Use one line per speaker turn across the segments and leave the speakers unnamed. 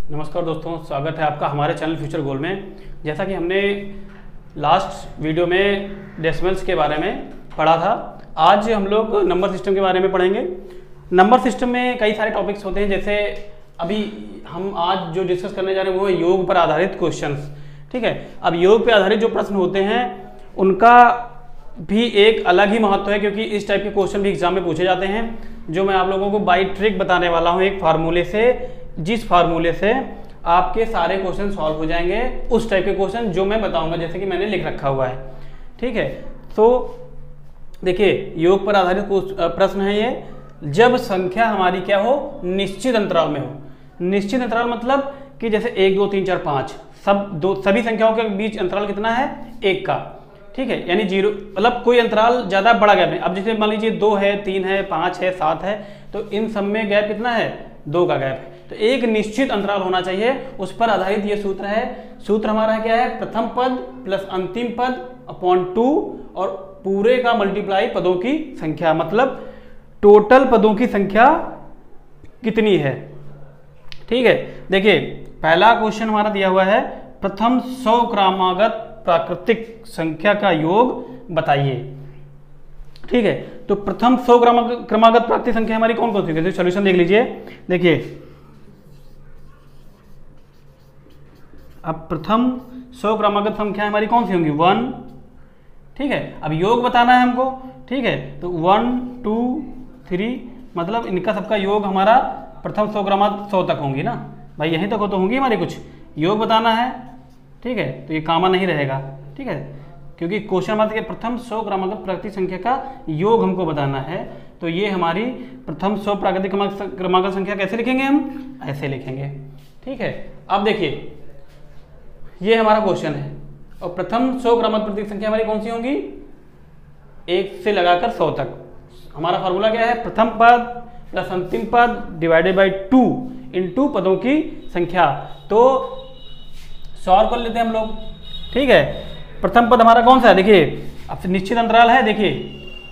नमस्कार दोस्तों, स्वागत है आपका हमारे चैनल फ्यूचर गोल में। जैसा कि हमने लास्ट वीडियो में डेसिमल्स के बारे में पढ़ा था, आज हम लोग नंबर सिस्टम के बारे में पढ़ेंगे। नंबर सिस्टम में कई सारे टॉपिक्स होते हैं, जैसे अभी हम आज जो डिस्कस करने जा रहे हैं वो है योग पर आधारित क्वेश्चंस। ठीक है, अब योग पर आधारित जो प्रश्न होते हैं उनका भी एक अलग ही महत्व है, क्योंकि इस टाइप के क्वेश्चन भी एग्जाम में पूछे जाते हैं, जो मैं आप लोगों को बाई ट्रिक बताने वाला हूँ, एक फार्मूले से, जिस फार्मूले से आपके सारे क्वेश्चन सॉल्व हो जाएंगे। उस टाइप के क्वेश्चन जो मैं बताऊंगा, जैसे कि मैंने लिख रखा हुआ है। ठीक है, तो देखिए योग पर आधारित प्रश्न है ये, जब संख्या हमारी क्या हो, निश्चित अंतराल में हो। निश्चित अंतराल मतलब कि जैसे 1 2 3 4 5 सभी संख्याओं के बीच अंतराल कितना है, 1 का। ठीक है, यानी 0 मतलब कोई अंतराल ज्यादा बड़ा गैप नहीं। अब जैसे मान लीजिए 2 है, 3 है, 5 है, 7 है, तो इन सब में गैप कितना है, 2 का गैप है। तो एक निश्चित अंतराल होना चाहिए, उस पर आधारित ये सूत्र है। सूत्र हमारा क्या है, प्रथम पद प्लस अंतिम पद अपॉन 2 और पूरे का मल्टीप्लाई पदों की संख्या, मतलब टोटल पदों की संख्या कितनी है। ठीक है, देखिए पहला क्वेश्चन हमारा दिया हुआ है, प्रथम 100 क्रमागत प्राकृतिक संख्या का योग बताइए। ठीक है, तो प्रथम 100 क्रमागत प्राकृतिक संख्या हमारी कौन कौन सी है, सॉल्यूशन देख लीजिए। देखिए अब प्रथम 100 क्रमागत संख्या हमारी कौन सी होंगी, 1। ठीक है, अब योग बताना है हमको। ठीक है, तो 1 2 3 मतलब इनका सबका योग हमारा प्रथम 100 क्रमागत 100 तक होंगी ना भाई, यहीं तक तो होंगी हमारी, कुछ योग बताना है। ठीक है, तो ये कॉमन नहीं रहेगा। ठीक है, क्योंकि क्वेश्चन हमारे प्रथम 100 क्रमागत प्राकृतिक संख्या का योग हमको बताना है, तो ये हमारी प्रथम 100 प्राकृतिक क्रमागत संख्या कैसे लिखेंगे, हम ऐसे लिखेंगे। ठीक है, अब देखिए ये हमारा क्वेश्चन है, और प्रथम 100 क्रमागत प्राकृतिक संख्या हमारी कौन सी होंगी, 1 से लगाकर 100 तक। हमारा फार्मूला क्या है, प्रथम पद प्लस अंतिम पद डिवाइडेड बाई 2 इंटू पदों की संख्या। तो सॉल्व कर लेते हैं हम लोग। ठीक है, प्रथम पद हमारा कौन सा है, देखिए अब निश्चित अंतराल है। देखिए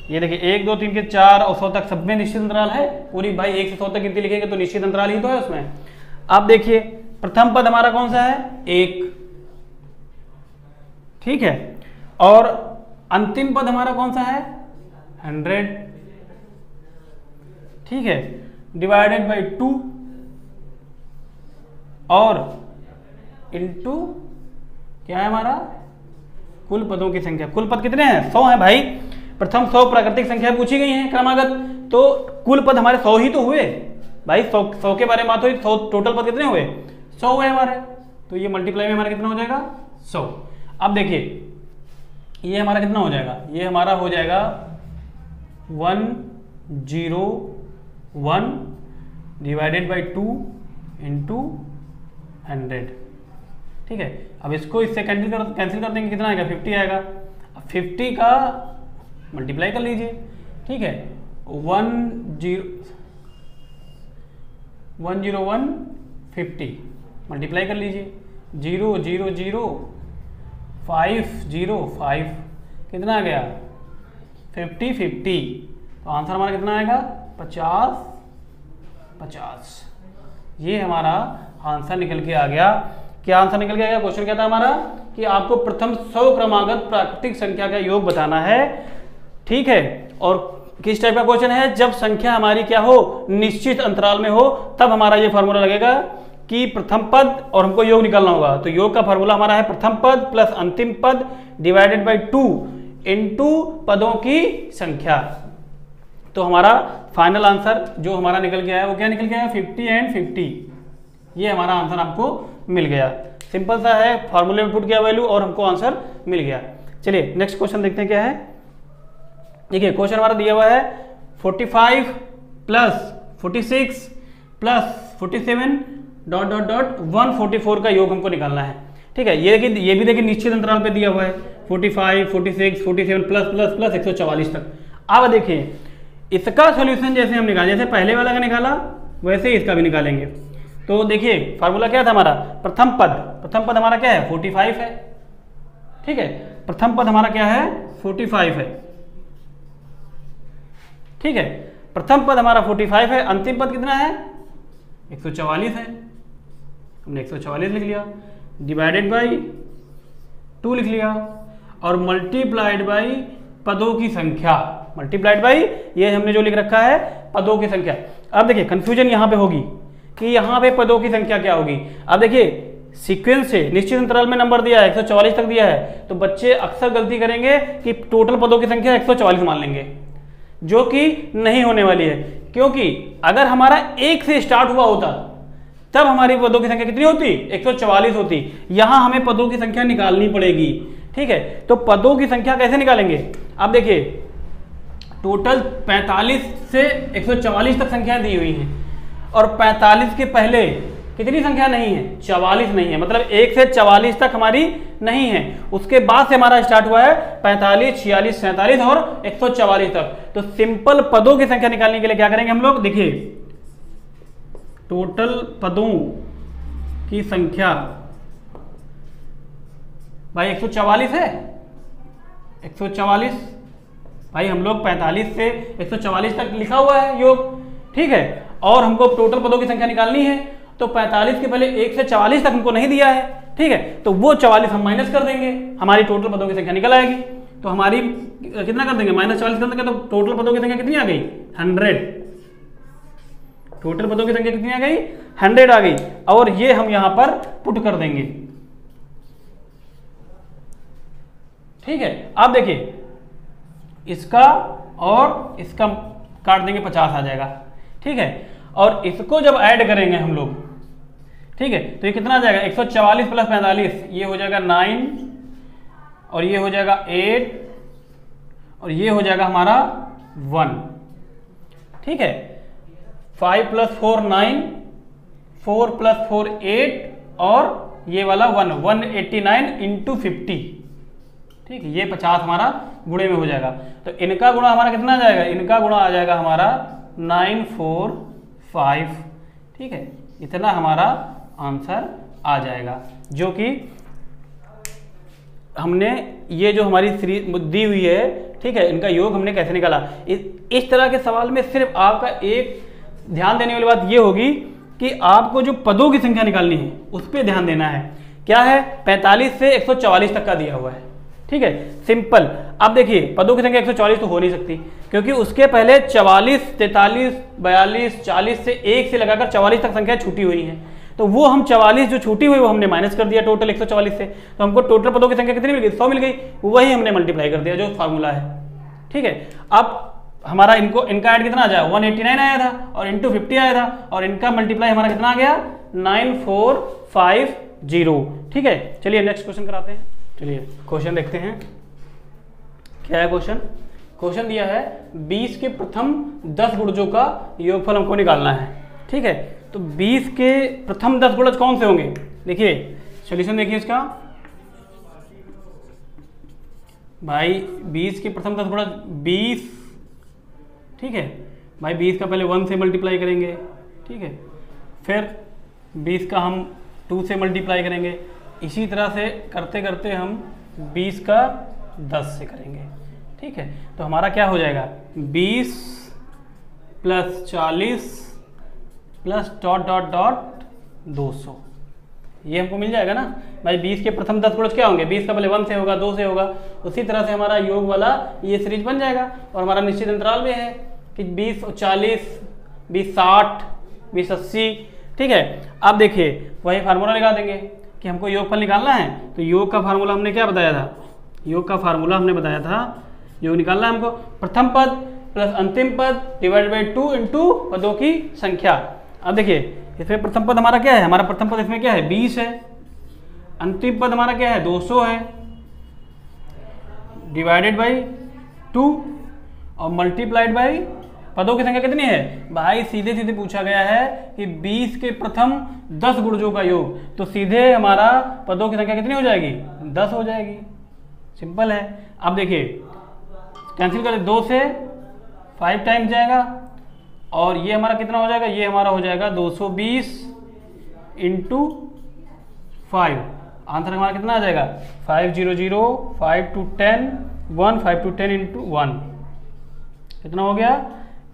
ये देखिए 1 2 3 के 4 और 100 तक सब में निश्चित अंतराल है पूरी भाई, 1 से 100 तक गिनती लिखेंगे तो निश्चित अंतराल ही तो है उसमें। अब देखिए प्रथम पद हमारा कौन सा है, 1। ठीक है, और अंतिम पद हमारा कौन सा है, 100। ठीक है, डिवाइडेड बाई 2 और इंटू क्या है हमारा, कुल पदों की संख्या। कुल पद कितने हैं, 100 है भाई। प्रथम 100 प्राकृतिक संख्या पूछी गई है क्रमागत, तो कुल पद हमारे 100 ही तो हुए भाई। 100 के बारे में बात हुई, 100 टोटल पद कितने हुए, 100 हुए हमारे। तो ये मल्टीप्लाई में हमारा कितना हो जाएगा, 100। अब देखिए ये हमारा कितना हो जाएगा, ये हमारा हो जाएगा 101 डिवाइडेड बाई 2 इंटू 100। ठीक है, अब इसको इससे कैंसिल कर देंगे, कितना आएगा, 50 आएगा। अब 50 का मल्टीप्लाई कर लीजिए। ठीक है, 101 50 मल्टीप्लाई कर लीजिए, 0 0 0 5 0 5 कितना आ गया, 50 50। तो आंसर हमारा कितना आएगा, 50 50। ये हमारा आंसर निकल के आ गया। क्या आंसर निकल के आ गया, क्वेश्चन क्या था हमारा कि आपको प्रथम 100 क्रमागत प्राकृतिक संख्या का योग बताना है। ठीक है, और किस टाइप का क्वेश्चन है, जब संख्या हमारी क्या हो, निश्चित अंतराल में हो, तब हमारा ये फॉर्मूला लगेगा कि प्रथम पद और हमको योग निकालना होगा। तो योग का फॉर्मूला हमारा है प्रथम पद प्लस अंतिम पद डिवाइडेड बाई 2 इंटू पदों की संख्या। तो हमारा फाइनल आंसर जो हमारा निकल गया है वो क्या निकल गया है, 50 एंड 50। ये हमारा आंसर आपको मिल गया। सिंपल सा है, फॉर्मूले में पुट किया वैल्यू और हमको आंसर मिल गया। चलिए नेक्स्ट क्वेश्चन देखते हैं क्या है। देखिए क्वेश्चन हमारा दिया हुआ है 45 plus 46 plus 47 dot dot dot 144 का योग हमको निकालना है। ठीक है, ये भी देखिए निश्चित अंतराल पे दिया हुआ है, 45 46 47 प्लस प्लस प्लस 144 तक। अब देखिए इसका सॉल्यूशन जैसे हम निकाले, जैसे पहले वाला का निकाला वैसे ही इसका भी निकालेंगे। तो देखिए फार्मूला क्या था हमारा, प्रथम पद हमारा क्या है, 45 है। ठीक है, प्रथम पद हमारा क्या है, 45 है। ठीक है, प्रथम पद हमारा 45 है, अंतिम पद कितना है 144 है। हमने 144 लिख लिया, डिवाइडेड बाई 2 लिख लिया, और मल्टीप्लाइड बाई पदों की संख्या, मल्टीप्लाइड बाई ये हमने जो लिख रखा है पदों की संख्या। अब देखिए कंफ्यूजन यहाँ पे होगी कि यहाँ पे पदों की संख्या क्या होगी। अब देखिए सीक्वेंस से निश्चित अंतराल में नंबर दिया है, 144 तक दिया है, तो बच्चे अक्सर गलती करेंगे कि टोटल पदों की संख्या 144 मान लेंगे, जो कि नहीं होने वाली है। क्योंकि अगर हमारा 1 से स्टार्ट हुआ होता तब हमारी पदों की संख्या कितनी होती, 144 होती। यहां हमें पदों की संख्या निकालनी पड़ेगी, ठीक है। तो पदों की संख्या कैसे निकालेंगे, अब देखिए टोटल 45 से 144 तक संख्याएं दी हुई हैं, और 45 के पहले कितनी संख्या नहीं है, 44 नहीं है, मतलब 1 से 44 तक हमारी नहीं है। उसके बाद से हमारा स्टार्ट हुआ है 45, 46, 47 और 144 तक। तो सिंपल पदों की संख्या निकालने के लिए क्या करेंगे हम लोग, देखिए टोटल पदों की संख्या भाई 144 है, 144 भाई हम लोग 45 से 144 तक लिखा हुआ है योग, ठीक है। और हमको टोटल पदों की संख्या निकालनी है, तो 45 के पहले 1 से 44 तक हमको नहीं दिया है, ठीक है। तो वो 44 हम माइनस कर देंगे, हमारी टोटल पदों की संख्या निकल आएगी। तो हमारी कितना कर देंगे, -40 कर देंगे, तो टोटल पदों की संख्या कितनी आ गई, 100। टोटल पदों की संख्या कितनी आ गई, 100 आ गई। और ये हम यहां पर पुट कर देंगे, ठीक है। अब देखिए इसका और इसका काट देंगे, 50 आ जाएगा, ठीक है। और इसको जब ऐड करेंगे हम लोग, ठीक है, तो ये कितना आ जाएगा, 144 प्लस 45, ये हो जाएगा 9, और ये हो जाएगा 8, और ये हो जाएगा हमारा 1, ठीक है। 5 + 4 9, 4 + 4 8, और ये वाला 189 इंटू 50, ठीक है। ये 50 हमारा गुणे में हो जाएगा। तो इनका गुणा हमारा कितना आ जाएगा, इनका गुणा आ जाएगा हमारा 945, ठीक है। इतना हमारा आंसर आ जाएगा, जो कि हमने ये जो हमारी सीरीज दी हुई है, ठीक है, इनका योग हमने कैसे निकाला। इस तरह के सवाल में सिर्फ आपका एक ध्यान देने वाली बात ये होगी कि आपको जो पदों की संख्या निकालनी है उस पर ध्यान देना है। क्या है, 45 से 144 तक का दिया हुआ है, ठीक है, सिंपल। अब देखिए पदों की संख्या 144 तो हो नहीं सकती, क्योंकि उसके पहले 44, 43, 42, 40 से 1 से लगाकर 44 तक संख्या छूटी हुई है। तो वो हम 44 जो छूटी हुई वो हमने माइनस कर दिया टोटल 144 से, तो हमको टोटल पदों की संख्या कितनी मिल गई, 100 मिल गई। वही हमने मल्टीप्लाई कर दिया जो फार्मूला है, ठीक है। अब हमारा इनका ऐड कितना आ जाए, 189 आया था, और इंटू 50 आया था, और इनका मल्टीप्लाई हमारा कितना आ गया, 9450, ठीक है। चलिए नेक्स्ट क्वेश्चन कराते हैं। चलिए क्वेश्चन देखते हैं क्या है क्वेश्चन। क्वेश्चन दिया है 20 के प्रथम 10 गुणजों का योगफल हमको निकालना है, ठीक है। तो 20 के प्रथम 10 गुणज कौन से होंगे, देखिए सॉल्यूशन देखिए इसका भाई। 20 के प्रथम 10 गुणज 20, ठीक है भाई। 20 का पहले 1 से मल्टीप्लाई करेंगे, ठीक है, फिर 20 का हम 2 से मल्टीप्लाई करेंगे। इसी तरह से करते करते हम 20 का 10 से करेंगे, ठीक है। तो हमारा क्या हो जाएगा, 20 + 40 + ... 200, ये हमको मिल जाएगा ना भाई। 20 के प्रथम 10 गुणज क्या होंगे, 20 का पहले 1 से होगा, 2 से होगा। उसी तरह से हमारा योग वाला ये सीरीज बन जाएगा, और हमारा निश्चित अंतराल में है कि 20 और 40, 20 60, 20 80, ठीक है। अब देखिए वही फार्मूला लगा देंगे कि हमको योगफल निकालना है। तो योग का फार्मूला हमने क्या बताया था, योग का फार्मूला हमने बताया था, योग निकालना है हमको, प्रथम पद प्लस अंतिम पद डिवाइड बाई 2 इंटू पदों की संख्या। अब देखिए इसमें प्रथम पद हमारा क्या है, हमारा प्रथम पद इसमें क्या है, 20 है। अंतिम पद हमारा क्या है, 200 है, डिवाइडेड बाई 2 और मल्टीप्लाइड बाई पदों की संख्या कितनी है भाई। सीधे सीधे पूछा गया है कि 20 के प्रथम 10 गुणजों का योग, तो सीधे हमारा पदों की संख्या कितनी हो जाएगी, 10 हो जाएगी, सिंपल है। अब देखिए कैंसिल करें, 2 से 5 टाइम्स जाएगा, और ये हमारा कितना हो जाएगा, ये हमारा हो जाएगा 220 इंटू 5। आंसर हमारा कितना आ जाएगा, 500, 5 to 10, 1, 5 to 10 इंटू 1, कितना हो गया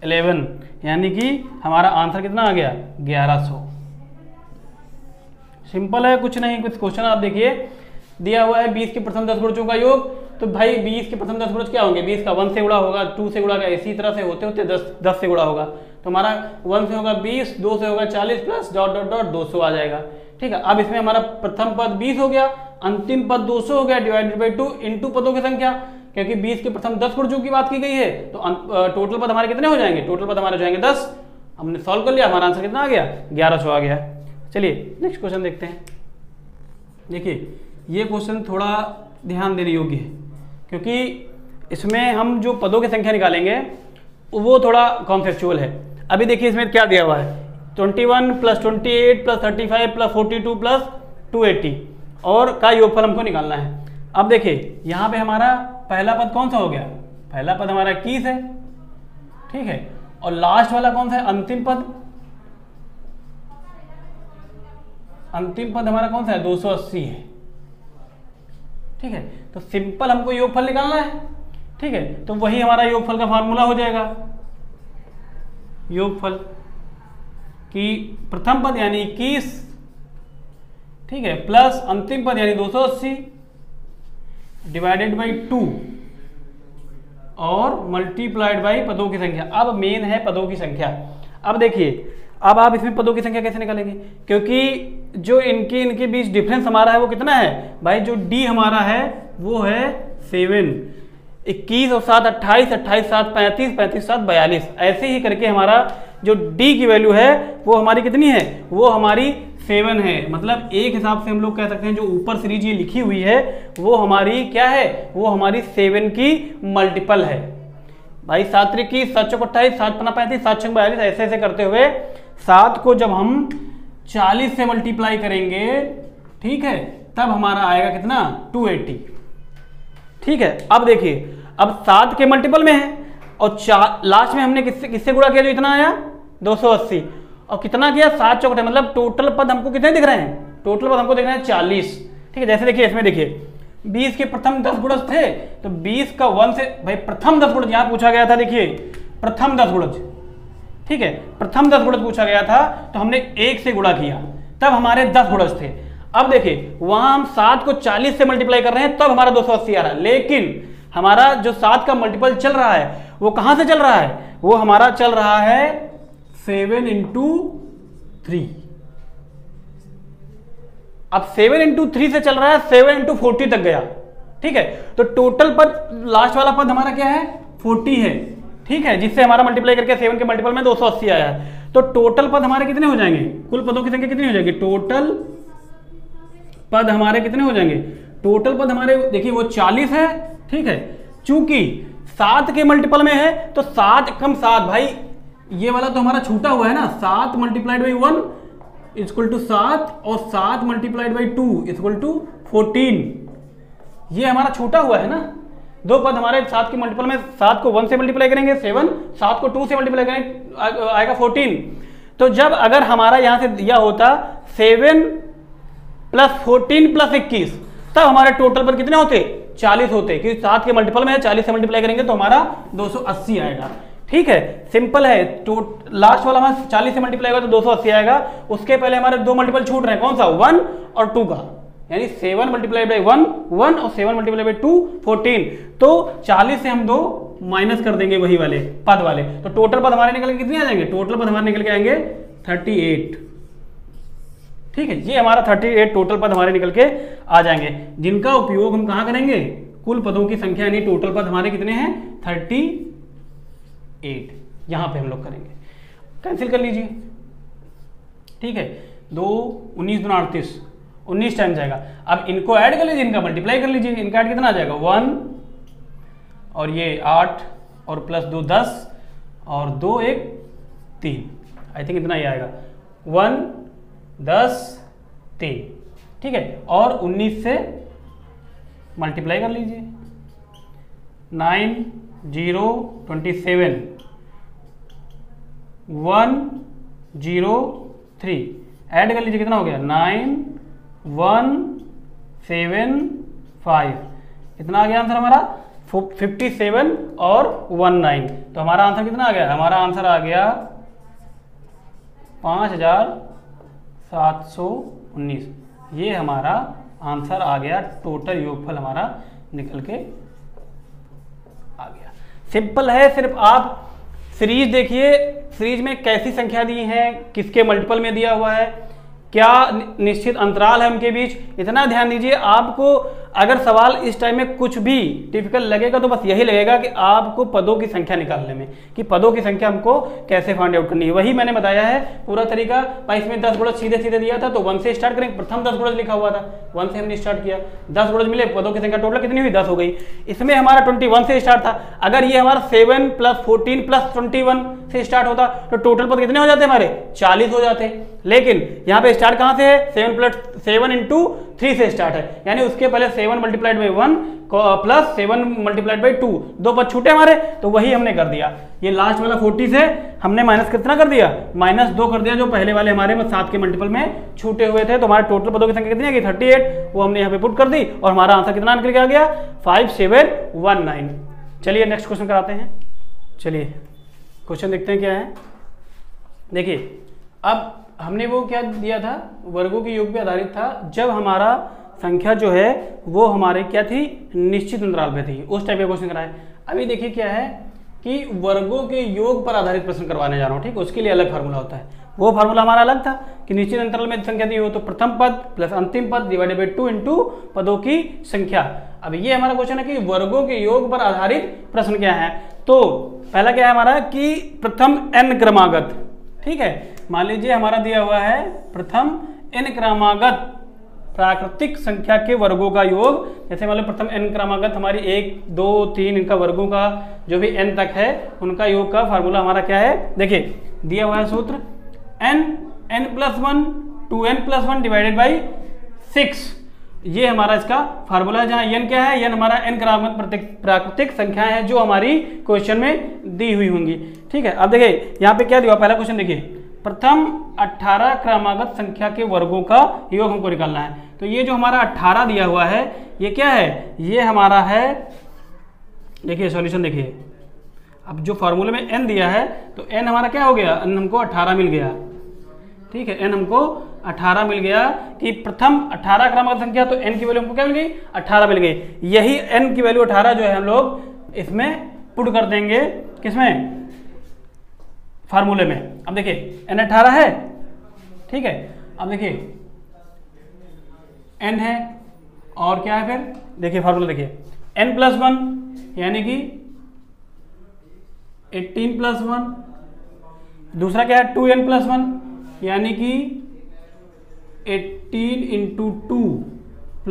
11, यानी कि हमारा आंसर कितना आ गया 1100। सिंपल है, कुछ नहीं। कुछ क्वेश्चन आप देखिए, दिया हुआ है 20 के प्रथम 10 गुणजों का योग, तो भाई 20 के प्रथम 10 गुणज क्या होंगे, 20 का 1 से गुणा होगा, 2 से गुणा होगा, इसी तरह से होते होते 10 से गुणा होगा, तो हमारा 1 से होगा 20, 2 से होगा 40 प्लस डॉट डॉट डॉट 200 आ जाएगा। ठीक है, अब इसमें हमारा प्रथम पद 20 हो गया, अंतिम पद 200 हो गया, डिवाइडेड बाई 2 इंटू पदों की संख्या, क्योंकि 20 के प्रथम 10 गुणजों की बात की गई है, तो टोटल पद हमारे कितने हो जाएंगे, टोटल पद हमारे हो जाएंगे 10। हमने सॉल्व कर लिया, हमारा आंसर कितना आ गया, 1100 आ गया। चलिए नेक्स्ट क्वेश्चन देखते हैं। देखिए ये क्वेश्चन थोड़ा ध्यान देने योग्य है, क्योंकि इसमें हम जो पदों की संख्या निकालेंगे वो थोड़ा कॉन्सेप्चुअल है। अभी देखिए इसमें क्या दिया हुआ है, 21 प्लस 28 प्लस 35 प्लस 42 प्लस 280 और का योगफल हमको निकालना है। अब देखिए यहाँ पे हमारा पहला पद कौन सा हो गया, पहला पद हमारा 21 है, ठीक है, और लास्ट वाला कौन सा है, अंतिम पद, अंतिम पद हमारा कौन सा है, 280 है। ठीक है, तो सिंपल हमको योगफल निकालना है। ठीक है, तो वही हमारा योगफल का फार्मूला हो जाएगा, योगफल की प्रथम पद यानी 21, ठीक है, प्लस अंतिम पद यानी 280 डिवाइडेड बाई 2 और मल्टीप्लाइड बाई पदों की संख्या। अब मेन है पदों की संख्या। अब देखिए, अब आप इसमें पदों की संख्या कैसे निकालेंगे, क्योंकि जो इनके बीच डिफरेंस हमारा है वो कितना है भाई, जो डी हमारा है वो है 7, 21 और 7 28, 28 7 35, 35 7 42, ऐसे ही करके हमारा जो डी की वैल्यू है वो हमारी कितनी है, वो हमारी 7 है। मतलब एक हिसाब से हम लोग कह सकते हैं जो ऊपर सीरीज ये लिखी हुई है वो हमारी क्या है, वो हमारी 7 की मल्टीपल है भाई। 7 3 की 7 चौक 28, 7 5 35, 7 6 42, ऐसे ऐसे करते हुए 7 को जब हम 40 से मल्टीप्लाई करेंगे, ठीक है, तब हमारा आएगा कितना, 280। ठीक है, अब देखिए, अब 7 के मल्टीपल में है और लास्ट में हमने किससे गुणा किया, जो इतना आया 280, और कितना किया 7 चौक, मतलब टोटल पद हमको कितने दिख रहे हैं, टोटल पद हमको दिख रहे हैं 40। ठीक है, जैसे देखिए इसमें देखिए 20 के प्रथम 10 गुणज थे, तो 20 का 1 से भाई प्रथम 10 गुणज यहां पूछा गया था, देखिए प्रथम 10 गुणज, ठीक है, प्रथम 10 गुणज पूछा गया था, तो हमने 1 से गुणा किया, तब हमारे 10 गुणज थे। अब देखिए वहां हम 7 को 40 से मल्टीप्लाई कर रहे हैं, तब हमारा 280 आ रहा है, लेकिन हमारा जो 7 का मल्टीपल चल रहा है वो कहां से चल रहा है, वो हमारा चल रहा है 7 इंटू 3। अब 7 इंटू 3 से चल रहा है 7 इंटू 40 तक गया। ठीक है, तो टोटल पद लास्ट वाला पद हमारा क्या है, 40 है। ठीक है, जिससे हमारा मल्टीप्लाई करके 7 के मल्टीपल में 280 आया है। तो टोटल पद हमारे कितने हो जाएंगे, कुल पदों की संख्या कितनी हो जाएगी, टोटल पद हमारे कितने हो जाएंगे, टोटल पद हमारे देखिए वो 40 है। ठीक है, चूंकि 7 के मल्टीपल में है तो 7 कम 7 भाई, ये वाला तो हमारा छूटा हुआ है ना, 7 मल्टीप्लाइड बाई 1 इक्वल टू 7 और 7 मल्टीप्लाइड बाई 2 इक्वल टू 14, ये हमारा छूटा हुआ है ना। दो पद हमारे 7 के मल्टीपल में, 7 को 1 से मल्टीप्लाई करेंगे 7, 7 को 2 से मल्टीप्लाई करेंगे आएगा 14। तो जब अगर हमारा यहां से दिया होता 7 प्लस 14 प्लस 21, तब हमारे टोटल पद कितने होते, 40 होते, क्योंकि 7 के मल्टीपल में है, 40 से मल्टीप्लाई करेंगे तो हमारा 280 आएगा। ठीक है, सिंपल है, लास्ट वाला हमारा 40 से मल्टीप्लाई होगा तो 280 आएगा। उसके पहले हमारे दो मल्टीपल छूट रहे हैं, कौन सा, 1 और 2 का, यानी 7 मल्टीप्लाई बाई 1 1 और 7 मल्टीप्लाई बाई 2 14। तो 40 से हम 2 माइनस कर देंगे वही वाले पद वाले, तो टोटल पद हमारे निकल के कितने आ जाएंगे, टोटल पद हमारे निकल के आएंगे 38। ठीक है, ये हमारा 38 टोटल पद हमारे निकल के आ जाएंगे, जिनका उपयोग हम कहां करेंगे, कुल पदों की संख्या यानी टोटल पद हमारे कितने हैं 38, यहां पे हम लोग करेंगे। कैंसिल कर लीजिए। ठीक है, 2 19 दूना 38, 19 टाइम जाएगा। अब इनको ऐड कर लीजिए, इनका मल्टीप्लाई कर लीजिए, इनका ऐड कितना आ जाएगा 1 और ये 8 और प्लस 2 10 और 2 1 3, आई थिंक इतना ही आएगा, 1 10 3। ठीक है, और 19 से मल्टीप्लाई कर लीजिए, 9 0 27 1 0 3, ऐड कर लीजिए कितना हो गया 9 1 7 5, कितना आ गया आंसर हमारा 57 और 19। तो हमारा आंसर कितना आ गया, हमारा आंसर आ गया 5700 719। ये हमारा आंसर आ गया, टोटल योगफल हमारा निकल के आ गया। सिंपल है, सिर्फ आप सीरीज देखिए, सीरीज में कैसी संख्या दी है, किसके मल्टीपल में दिया हुआ है, क्या निश्चित अंतराल है उनके बीच, इतना ध्यान दीजिए। आपको अगर सवाल इस टाइम में कुछ भी डिफिकल्ट लगेगा तो बस यही लगेगा कि आपको पदों की संख्या निकालने में, कि पदों की संख्या हमको कैसे फाइंड आउट करनी है, वही मैंने बताया है पूरा तरीका। भाई इसमें 10 गुणज सीधे सीधे दिया था तो 1 से स्टार्ट करेंगे, प्रथम 10 गुणज लिखा हुआ था, 1 से हमने स्टार्ट किया, 10 गुणज मिले, पदों की संख्या टोटल कितनी हुई, 10 हो गई। इसमें हमारा 21 से स्टार्ट था, अगर ये हमारा 7 + 14 + 21 से स्टार्ट होता तो टोटल पद कितने हो जाते हमारे, 40 हो जाते। लेकिन यहाँ पे स्टार्ट कहाँ से है, 7 × 3 से स्टार्ट है, यानी उसके पहले 7 × 1 + 7 × 2, 2 पद छूटे हमारे, तो वही हमने कर दिया। ये लास्ट वाला 40 से हमने माइनस कितना कर दिया, -2 कर दिया, जो पहले वाले हमारे 7 के मल्टीपल में छूटे हुए थे। तो हमारे टोटल पदों की संख्या कितनी आ गई, 38, वो हमने यहाँ पे पुट कर दी और हमारा आंसर कितना निकल के आ गया, 5719। चलिए नेक्स्ट क्वेश्चन कराते हैं। चलिए क्वेश्चन देखते हैं क्या है। देखिए अब हमने वो क्या दिया था, वर्गों के योग पे आधारित था, जब हमारा संख्या जो है वो हमारे क्या थी, निश्चित अंतराल पे थी, उस टाइप का क्वेश्चन कराए। अभी देखिए क्या है कि वर्गों के योग पर आधारित प्रश्न करवाने जा रहा हूँ, ठीक, उसके लिए अलग फार्मूला होता है। वो फार्मूला हमारा अलग था कि निश्चित अंतराल में संख्या दी हो तो प्रथम पद प्लस अंतिम पद डिवाइडेड बाई 2 इंटू पदों की संख्या। अब ये हमारा क्वेश्चन है कि वर्गों के योग पर आधारित प्रश्न क्या है। तो पहला क्या है हमारा कि प्रथम n क्रमागत, ठीक है, मान लीजिए हमारा दिया हुआ है प्रथम n क्रमागत प्राकृतिक संख्या के वर्गों का योग। जैसे मान लो प्रथम n क्रमागत हमारी 1, 2, 3 इनका वर्गों का जो भी n तक है उनका योग का फार्मूला हमारा क्या है, देखिए दिया हुआ है सूत्र n + 1 2n + 1 डिवाइडेड बाई 6, ये हमारा इसका फार्मूला है। जहां n क्या है, n हमारा n क्रमागत प्राकृतिक संख्या है जो हमारी क्वेश्चन में दी हुई होंगी, ठीक है। अब देखिए यहाँ पे क्या दिया, पहला क्वेश्चन देखिए, प्रथम 18 क्रमागत संख्या के वर्गों का योग हमको निकालना है। तो ये जो हमारा 18 दिया हुआ है ये क्या है, ये हमारा है, देखिए सॉल्यूशन देखिए, अब जो फार्मूले में n दिया है तो n हमारा क्या हो गया, n हमको 18 मिल गया, ठीक है, n हमको 18 मिल गया कि प्रथम 18 क्रमागत संख्या, तो n की वैल्यू हमको क्या मिल गई, 18 मिल गई। यही n की वैल्यू 18 जो है हम लोग इसमें पुट कर देंगे, किसमें, फार्मूले में। अब देखिए n 18 है, ठीक है, अब देखिए n है और क्या है, फिर देखिए फार्मूला देखिए n + 1 यानी कि 18 + 1, दूसरा क्या है 2n + 1 यानी कि 18 × 2 +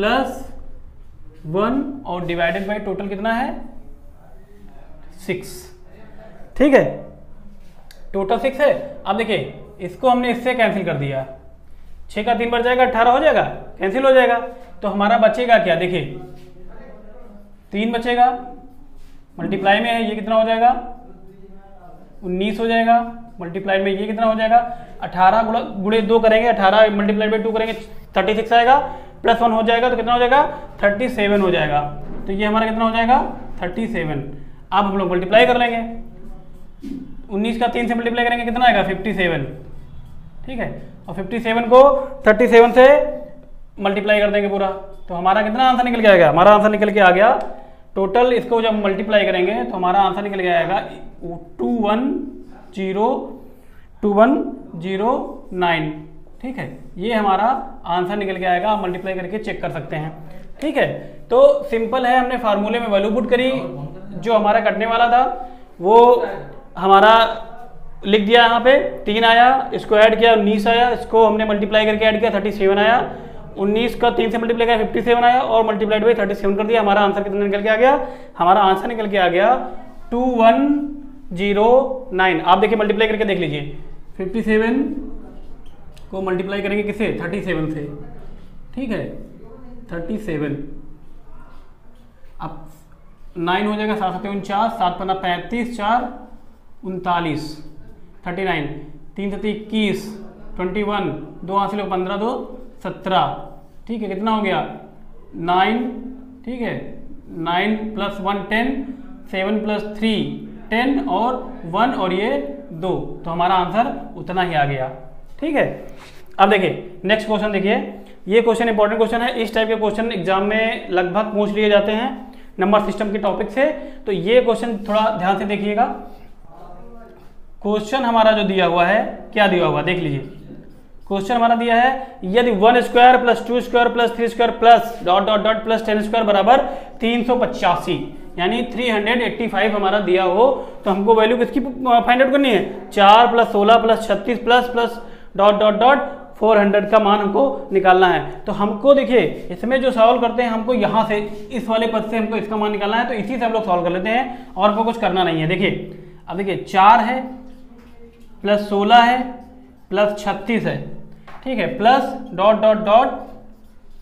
1 और डिवाइडेड बाई टोटल कितना है 6, ठीक है, टोटल 6 है। अब देखिए इसको हमने इससे कैंसिल कर दिया, 6 का 3 बढ़ जाएगा 18 हो जाएगा, कैंसिल हो जाएगा, तो हमारा बचेगा क्या, देखिए 3 बचेगा, मल्टीप्लाई में है ये कितना हो जाएगा 19 हो जाएगा, मल्टीप्लाई में ये कितना हो जाएगा 18 गुणे 2 करेंगे, 18 मल्टीप्लाई बाई 2 करेंगे 36 आएगा, +1 हो जाएगा तो कितना हो जाएगा 37 हो जाएगा। तो ये हमारा कितना हो जाएगा 37। अब हम लोग मल्टीप्लाई कर लेंगे, 19 का 3 से मल्टीप्लाई करेंगे कितना आएगा 57, ठीक है, और 57 को 37 से मल्टीप्लाई कर देंगे पूरा, तो हमारा कितना आंसर निकल के आएगा, हमारा आंसर निकल के आ गया टोटल, इसको जब मल्टीप्लाई करेंगे तो हमारा आंसर निकल के आएगा 2109, ठीक है, ये हमारा आंसर निकल के आएगा, आप मल्टीप्लाई करके चेक कर सकते हैं, ठीक है। तो सिंपल है, हमने फार्मूले में वैल्यू पुट करी, जो हमारा कटने वाला था वो हमारा लिख दिया, यहाँ पे 3 आया, इसको ऐड किया 19 आया, इसको हमने मल्टीप्लाई करके ऐड किया 37 आया, 19 का 3 से मल्टीप्लाई किया 57 आया और मल्टीप्लाइड बाई 37 कर दिया, हमारा आंसर कितना निकल के आ गया, हमारा आंसर निकल के आ गया 2109। आप देखिए मल्टीप्लाई करके देख लीजिए, 57 को मल्टीप्लाई करेंगे किससे 37 से, ठीक है 37, अब 9 हो जाएगा, 7 7 49, 7 5 35, 4 39, 39, 3 7 21, 21, 2 हासिल 15 2 17, ठीक है, कितना हो गया 9, ठीक है, 9 + 1 10, 7 + 3 10 और 1 और ये 2, तो हमारा आंसर उतना ही आ गया, ठीक है। अब देखिए नेक्स्ट क्वेश्चन देखिए, ये क्वेश्चन इंपॉर्टेंट क्वेश्चन है। इस टाइप के क्वेश्चन एग्जाम में लगभग पूछ लिए जाते हैं नंबर सिस्टम के टॉपिक से, तो ये क्वेश्चन थोड़ा ध्यान से देखिएगा। क्वेश्चन हमारा जो दिया हुआ है, क्या दिया हुआ देख लीजिए। क्वेश्चन हमारा दिया है यदि 1 square plus 2 square plus 3 square plus dot dot dot plus 10 square बराबर 385 यानी 385 हमारा दिया हो, तो हमको वैल्यू किसकी फाइंड आउट करनी है? 4 plus 16 plus 36 plus plus dot dot dot 400 का मान हमको निकालना है। तो हमको देखिए इसमें जो सॉल्व करते हैं, हमको यहाँ से इस वाले पद से हमको इसका मान निकालना है, तो इसी से हम लोग सॉल्व कर लेते हैं और हमको कुछ करना नहीं है। देखिए अब देखिए 4 है प्लस 16 है प्लस 36 है, ठीक है, प्लस डॉट डॉट डॉट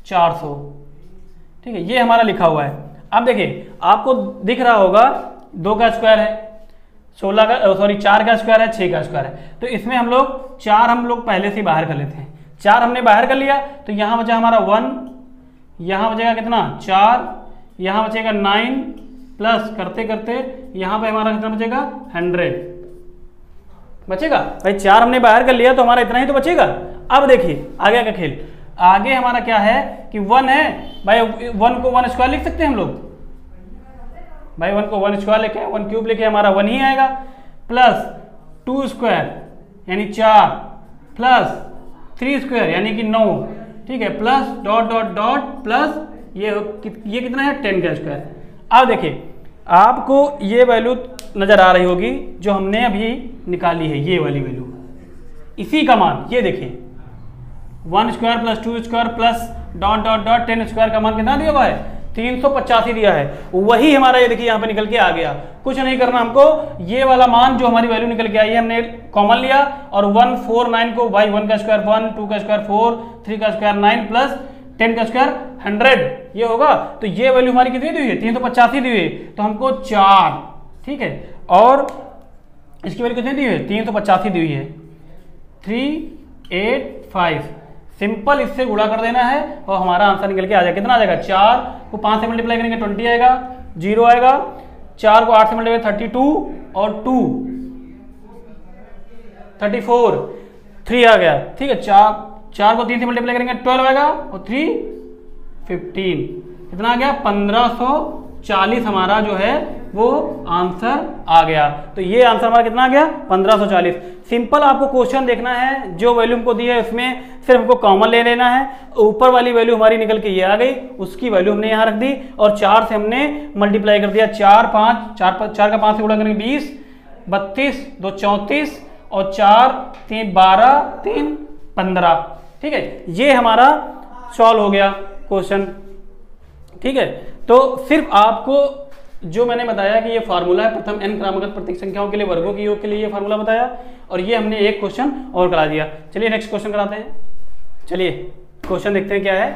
400, ठीक है, ये हमारा लिखा हुआ है। अब देखिए आपको दिख रहा होगा 2 का स्क्वायर है, 16 का सॉरी 4 का स्क्वायर है, 6 का स्क्वायर है, तो इसमें हम लोग 4 हम लोग पहले से बाहर कर लेते हैं। 4 हमने बाहर कर लिया तो यहाँ बचा हमारा 1, यहाँ बचेगा कितना 4, यहाँ बचेगा 9 प्लस करते करते यहाँ पे हमारा कितना बचेगा 100 बचेगा। भाई 4 हमने बाहर कर लिया तो हमारा इतना ही तो बचेगा। अब देखिए आगे का खेल, आगे हमारा क्या है कि 1 है, भाई 1 को 1 स्क्वायर लिख सकते हैं हम लोग, भाई 1 को 1 स्क्वायर लिखे 1 क्यूब लिखे हमारा 1 ही आएगा, प्लस 2 स्क्वायर यानी 4 प्लस 3 स्क्वायर यानी कि 9, ठीक है, plus dot dot dot plus ये कितना है 10 का स्क्वायर। अब देखिए आपको ये वैल्यू नजर आ रही होगी जो हमने अभी निकाली है, ये वाली वैल्यू, इसी का मान ये देखिए 1 square plus 2 square plus dot dot dot 10 square का मान कितना दिया हुआ है 385 दिया है, वही हमारा ये देखिए यहाँ पे निकल के आ गया। कुछ नहीं करना हमको, ये वाला मान जो हमारी वैल्यू निकल के आई है हमने कॉमन लिया और 149 को भाई 1 का स्क्वायर 1, 2 का स्क्वायर 4, 3 का स्क्वायर 9 प्लस 10 का स्क्वायर 100 ये होगा। तो ये वैल्यू हमारी कितनी दी हुई है 385 दी हुई है, तो हमको 4, ठीक है, और इसकी वैल्यू कितनी दी हुई है 385 दी हुई है 385, सिंपल इससे गुणा कर देना है और हमारा आंसर निकल के आ जाएगा। कितना आ जाएगा 4 को 5 से मल्टीप्लाई करेंगे 20 आएगा, 0 आएगा, 4 को 8 से मल्टीप्लाई 32 और 2 34, 3 आ गया, ठीक है, 4 को 3 से मल्टीप्लाई करेंगे 12 आएगा और 3 15, कितना आ गया 1540 हमारा जो है वो आंसर आ गया। तो ये आंसर हमारा कितना आ गया 1540। सिंपल आपको क्वेश्चन देखना है, जो वैल्यू हमको दी है उसमें सिर्फ हमको कॉमन ले लेना है, ऊपर वाली वैल्यू हमारी निकल के ये आ गई, उसकी वैल्यू हमने यहाँ रख दी और 4 से हमने मल्टीप्लाई कर दिया, 4 का 5 से गुणा करेंगे 20, 32, 2 34 और 4 3 12 3 15, ठीक है, ये हमारा सॉल्व हो गया क्वेश्चन, ठीक है। तो सिर्फ आपको जो मैंने बताया कि ये फार्मूला है प्रथम n क्रमागत प्रतीक संख्याओं के लिए वर्गों के योग के लिए ये फार्मूला बताया, और ये हमने एक क्वेश्चन और करा दिया। चलिए नेक्स्ट क्वेश्चन कराते हैं। चलिए क्वेश्चन देखते हैं क्या है।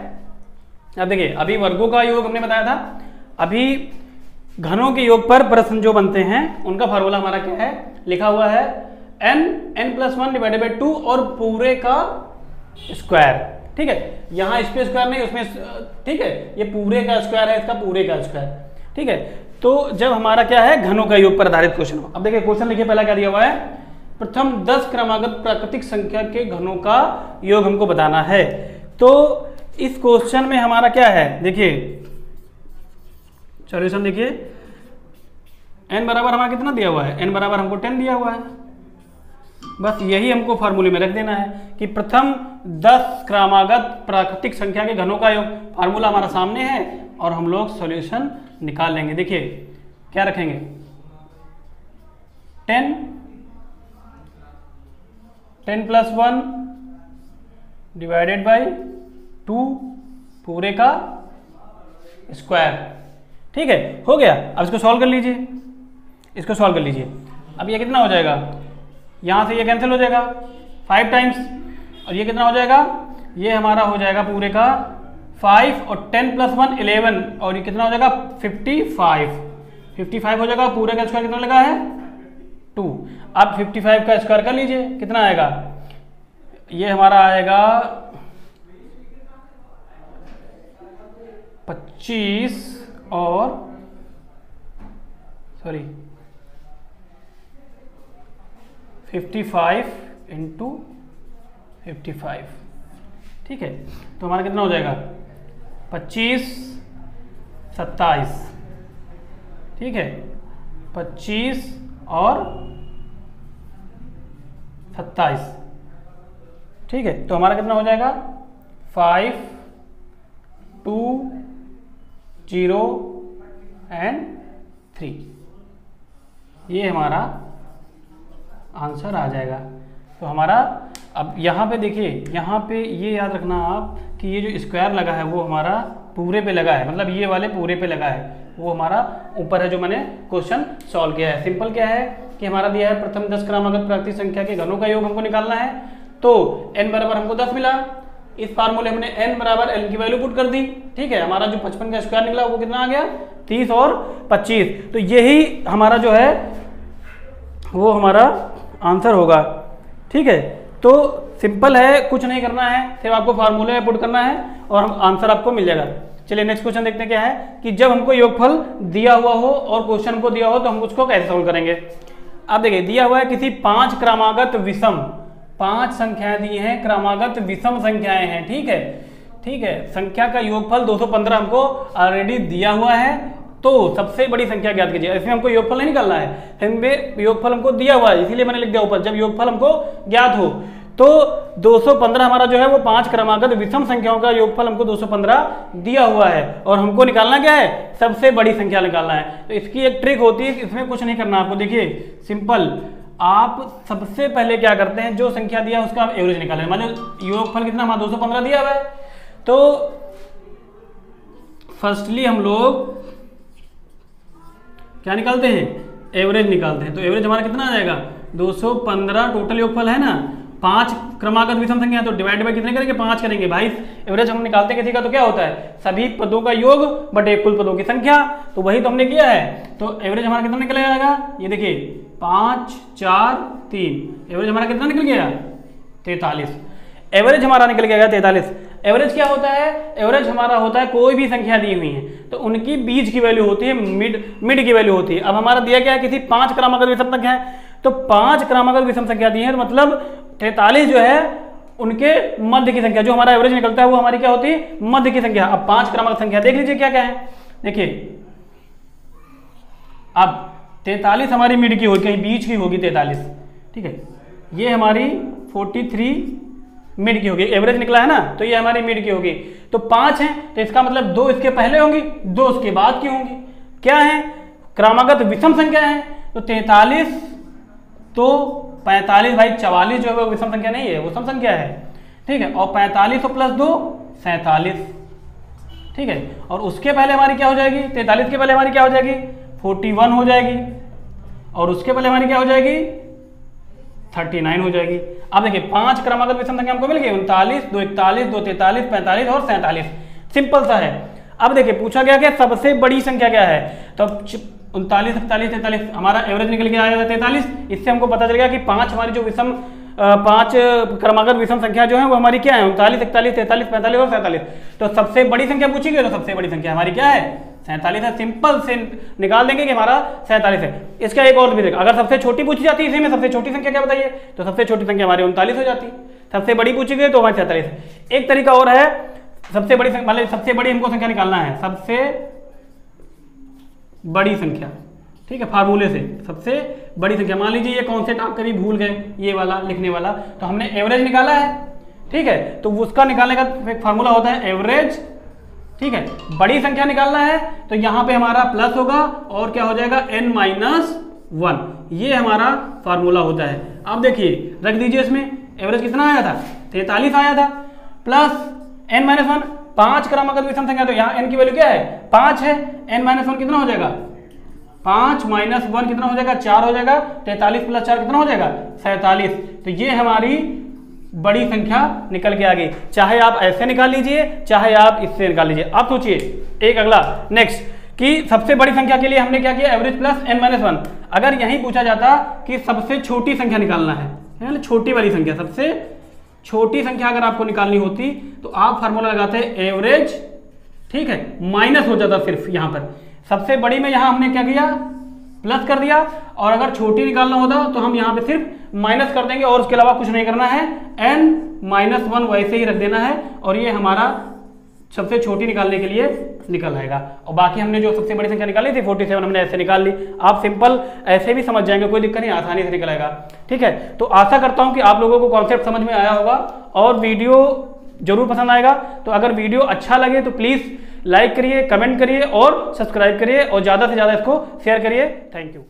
अब देखिए अभी वर्गों का योग हमने बताया था, अभी घनों के योग पर प्रश्न जो बनते हैं उनका फार्मूला हमारा क्या है, लिखा हुआ है n+1 डिवाइडेड बाई 2 और पूरे का स्क्वायर, ठीक है, यहाँ इस पे स्क्वायर नहीं उसमें, ठीक है, ये पूरे का स्क्वायर है, इसका पूरे का स्क्वायर, ठीक है। तो जब हमारा क्या है घनों का योग पर आधारित क्वेश्चन हो। अब देखिए क्वेश्चन लिखिए, पहला क्या दिया हुआ है, प्रथम 10 क्रमागत प्राकृतिक संख्या के घनों का योग हमको बताना है। तो इस क्वेश्चन में हमारा क्या है, देखिए सॉल्यूशन देखिए, n बराबर हमारा कितना दिया हुआ है, n बराबर हमको 10 दिया हुआ है, बस यही हमको फार्मूले में रख देना है कि प्रथम 10 क्रमागत प्राकृतिक संख्या के घनों का योग, फार्मूला हमारा सामने है और हम लोग सॉल्यूशन निकाल लेंगे। देखिए क्या रखेंगे 10 प्लस 1 डिवाइडेड बाई 2 पूरे का स्क्वायर, ठीक है, हो गया। अब इसको सॉल्व कर लीजिए, इसको सॉल्व कर लीजिए। अब ये कितना हो जाएगा, यहां से ये कैंसिल हो जाएगा 5 टाइम्स, और ये कितना हो जाएगा, ये हमारा हो जाएगा पूरे का 5 और 10 प्लस 1 11 और ये कितना हो जाएगा 55 हो जाएगा। पूरे का स्क्वायर कितना लगा है 2। अब 55 का स्क्वायर कर लीजिए, कितना आएगा, ये हमारा आएगा 25 और 55 इंटू 55, ठीक है, तो हमारा कितना हो जाएगा 25 27, ठीक है, 25 और 27, ठीक है, तो हमारा कितना हो जाएगा 5 2 0 एंड 3, ये हमारा आंसर आ जाएगा। तो हमारा अब यहाँ पे देखिए, यहाँ पे ये याद रखना आप कि ये जो स्क्वायर लगा है वो हमारा पूरे पे लगा है, मतलब ये वाले पूरे पे लगा है, वो हमारा ऊपर है जो मैंने क्वेश्चन सॉल्व किया है। सिंपल क्या है कि हमारा दिया है प्रथम 10 क्रमागत प्राकृतिक संख्या के घनों का योग हमको निकालना है, तो n बराबर हमको 10 मिला, इस फार्मूले हमने n बराबर n की वैल्यू पुट कर दी, ठीक है, हमारा जो 55 का स्क्वायर निकला वो कितना आ गया 30 और 25, तो यही हमारा जो है वो हमारा आंसर होगा, ठीक है। तो सिंपल है, कुछ नहीं करना है, सिर्फ आपको फार्मूले में पुट करना है और हम आंसर आपको मिल जाएगा। चलिए नेक्स्ट क्वेश्चन देखते हैं क्या है कि जब हमको योगफल दिया हुआ हो और क्वेश्चन को दिया हो तो हम उसको कैसे सॉल्व करेंगे। अब देखिए दिया हुआ है किसी 5 क्रमागत विषम, 5 संख्याएं दी हैं, क्रमागत विषम संख्याएं हैं, ठीक है, ठीक है, संख्या का योगफल 215 हमको ऑलरेडी दिया हुआ है, तो सबसे बड़ी संख्या ज्ञात कीजिए। इसमें हमको योगफल नहीं निकालना है, योगफल हमको दिया हुआ है इसीलिए मैंने लिख दिया ऊपर, जब योगफल हमको ज्ञात हो तो 215 हमारा जो है वो 5 क्रमागत विषम संख्याओं का योगफल हमको 215 दिया हुआ है और हमको निकालना क्या है, सबसे बड़ी संख्या निकालना है। तो इसकी एक ट्रिक होती है, इसमें कुछ नहीं करना आपको, देखिए सिंपल, आप सबसे पहले क्या करते हैं, जो संख्या दिया है उसका आप एवरेज निकालें, मतलब योगफल कितना हमारा 215 दिया हुआ है, तो फर्स्टली हम लोग क्या निकालते हैं, एवरेज निकालते हैं। तो एवरेज हमारा कितना आ जाएगा 215, टोटल योगफल है ना 5 क्रमागत विषम संख्या, तो डिवाइड बाय कितने करेंगे 5 करेंगे भाई। एवरेज हम निकालते हैं किसी का तो क्या होता है, सभी पदों का योग बटे कुल पदों की संख्या, तो वही तो हमने किया है। तो एवरेज हमारा कितना निकल जाएगा, ये देखिए 5 4 3, एवरेज हमारा कितना निकल गया 43, एवरेज हमारा निकल गया 43। एवरेज क्या होता है, एवरेज हमारा होता है कोई भी संख्या दी हुई है तो उनकी बीच की वैल्यू होती है, मिड की वैल्यू होती है। अब हमारा दिया गया है किसी 5 क्रमागत विषम संख्या है, तो 5 क्रमागत विषम संख्या दी है, तो मतलब 43 जो है उनके मध्य की संख्या, जो हमारा एवरेज निकलता है वो हमारी क्या होती है, मध्य की संख्या। अब 5 क्रमागत संख्या देख लीजिए क्या क्या है, देखिए अब 43 हमारी मिड की होगी, कहीं बीच की होगी 43, ठीक है, ये हमारी 43 मिड की होगी, एवरेज निकला है ना, तो ये हमारी मिड की होगी। तो 5 है तो इसका मतलब 2 इसके पहले होंगी, 2 उसके बाद की होंगी, क्या है क्रमागत विषम संख्या है, तो 43 तो 45 भाई, 44 जो है वो विषम संख्या नहीं है, वो सम संख्या है, ठीक है, और 45 प्लस 2 47, ठीक है, और उसके पहले हमारी क्या हो जाएगी, 43 के पहले हमारी क्या हो जाएगी 41 हो जाएगी, और उसके पहले हमारी क्या हो जाएगी 39 हो जाएगी। अब देखिए 5 क्रमागत विषम संख्या हमको मिल गई, 39 2 41 2 43 45 और 47, सिंपल सा है। अब देखिए पूछा गया कि सबसे बड़ी संख्या क्या है, तो 39 41 43 हमारा एवरेज निकल के आया 43, इससे हमको पता चल गया कि 5 हमारी जो विषम 5 क्रमागत विषम संख्या जो है वो हमारी क्या है 39 41 43 45 और 47, तो सबसे बड़ी संख्या पूछी गई, तो सबसे बड़ी संख्या हमारी क्या है 47 है, सिंपल से निकाल देंगे कि हमारा 47 है। इसका एक और भी देखा, अगर सबसे छोटी पूछी जाती है इसी में सबसे छोटी संख्या क्या बताइए, तो सबसे छोटी संख्या हमारी 39 हो जाती, सबसे बड़ी पूछी गई तो हमारी 47 है। एक तरीका और है, सबसे बड़ी मतलब सबसे बड़ी हमको संख्या निकालना है, सबसे बड़ी संख्या, ठीक है, फार्मूले से सबसे बड़ी संख्या। मान लीजिए ये कॉन्सेप्ट आप कभी भूल गए, ये वाला लिखने वाला, तो हमने एवरेज निकाला है, ठीक है, तो उसका निकालने का एक फार्मूला होता है एवरेज, ठीक है, बड़ी संख्या निकालना है तो यहां पे हमारा प्लस होगा और क्या हो जाएगा n-1, ये हमारा फार्मूला होता है। अब देखिए रख दीजिए, इसमें एवरेज कितना आया था 43 आया था, प्लस n-1, 5 क्रमागत विषम संख्या, तो यहाँ n की वैल्यू क्या है 5 है, n-1 कितना हो जाएगा 5 - 1 कितना हो जाएगा 4 हो जाएगा, 43 + 4 कितना हो जाएगा 47, तो ये हमारी बड़ी संख्या निकल के आ गई। चाहे आप ऐसे निकाल लीजिए, चाहे आप इससे निकाल लीजिए। आप सोचिए एक अगला नेक्स्ट कि सबसे बड़ी संख्या के लिए हमने क्या किया, एवरेज प्लस n-1। अगर यही पूछा जाता कि सबसे छोटी संख्या निकालना है, छोटी वाली संख्या, सबसे छोटी संख्या अगर आपको निकालनी होती तो आप फार्मूला लगाते एवरेज, ठीक है, माइनस हो जाता सिर्फ यहाँ पर, सबसे बड़ी में यहाँ हमने क्या किया प्लस कर दिया, और अगर छोटी निकालना होता तो हम यहाँ पे सिर्फ माइनस कर देंगे और उसके अलावा कुछ नहीं करना है, n -1 वैसे ही रख देना है और ये हमारा सबसे छोटी निकालने के लिए निकल आएगा। और बाकी हमने जो सबसे बड़ी संख्या निकाली थी 47 हमने ऐसे निकाल ली। आप सिंपल ऐसे भी समझ जाएंगे, कोई दिक्कत नहीं, आसानी से निकल आएगा। ठीक है, तो आशा करता हूं कि आप लोगों को कॉन्सेप्ट समझ में आया होगा और वीडियो जरूर पसंद आएगा। तो अगर वीडियो अच्छा लगे तो प्लीज़ लाइक करिए, कमेंट करिए और सब्सक्राइब करिए और ज़्यादा से ज़्यादा इसको शेयर करिए। Thank you.